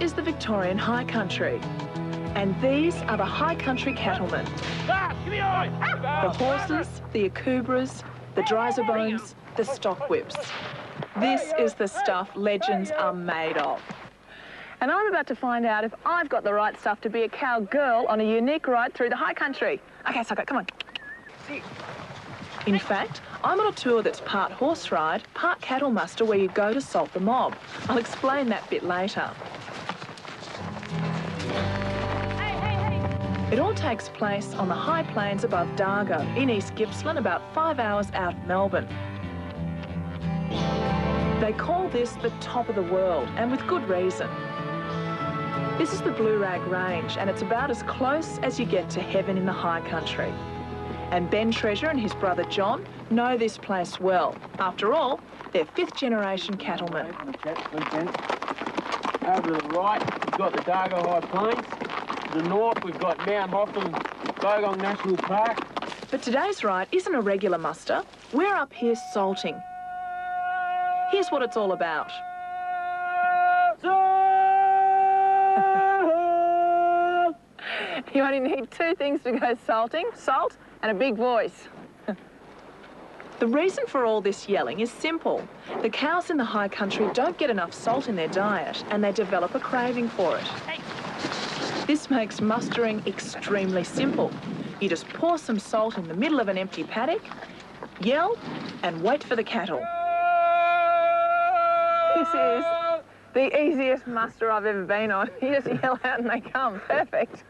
is the Victorian high country. And these are the high country cattlemen. The horses, the akubras, the drysabones, the stock whips. This is the stuff legends are made of. And I'm about to find out if I've got the right stuff to be a cowgirl on a unique ride through the high country. Okay, Socket, come on. In fact, I'm on a tour that's part horse ride, part cattle muster, where you go to salt the mob. I'll explain that bit later. It all takes place on the high plains above Dargo in East Gippsland, about 5 hours out of Melbourne. They call this the top of the world, and with good reason. This is the Blue Rag Range, and it's about as close as you get to heaven in the high country. And Ben Treasure and his brother John know this place well. After all, they're fifth-generation cattlemen. Over to the right, we've got the Dargo High Plains. To the north, we've got Mount Hoffman, Bogong National Park. But today's ride isn't a regular muster. We're up here salting. Here's what it's all about. You only need two things to go salting: salt and a big voice. The reason for all this yelling is simple. The cows in the high country don't get enough salt in their diet, and they develop a craving for it. This makes mustering extremely simple. You just pour some salt in the middle of an empty paddock, yell, and wait for the cattle. This is the easiest muster I've ever been on. You just yell out and they come. Perfect.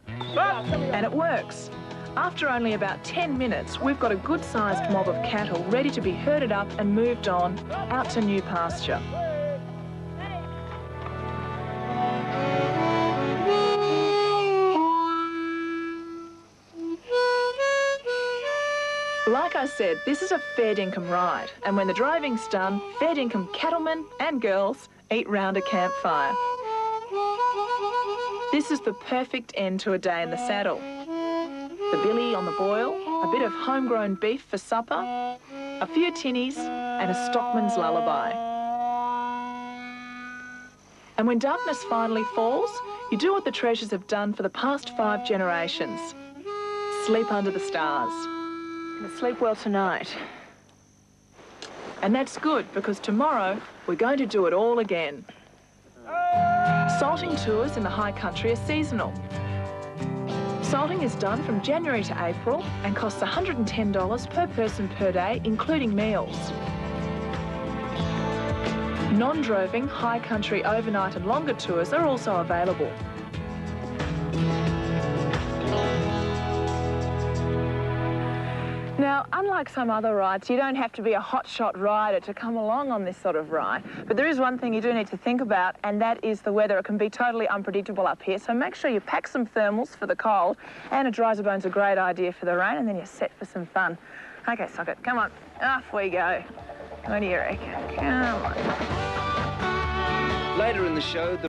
And it works. After only about 10 minutes, we've got a good-sized mob of cattle ready to be herded up and moved on out to new pasture. Like I said, this is a fair dinkum ride, and when the driving's done, fair dinkum cattlemen and girls eat round a campfire. This is the perfect end to a day in the saddle. The billy on the boil, a bit of homegrown beef for supper, a few tinnies, and a stockman's lullaby. And when darkness finally falls, you do what the Treasures have done for the past 5 generations. Sleep under the stars. But sleep well tonight. And that's good, because tomorrow we're going to do it all again. Salting tours in the high country are seasonal. Salting is done from January to April and costs $110 per person per day, including meals. Non-droving high country overnight and longer tours are also available. Now, unlike some other rides, you don't have to be a hotshot rider to come along on this sort of ride. But there is one thing you do need to think about, and that is the weather. It can be totally unpredictable up here, so make sure you pack some thermals for the cold, and a drysabone's a great idea for the rain, and then you're set for some fun. Okay, Socket, come on. Off we go. What do you reckon? Come on. Later in the show,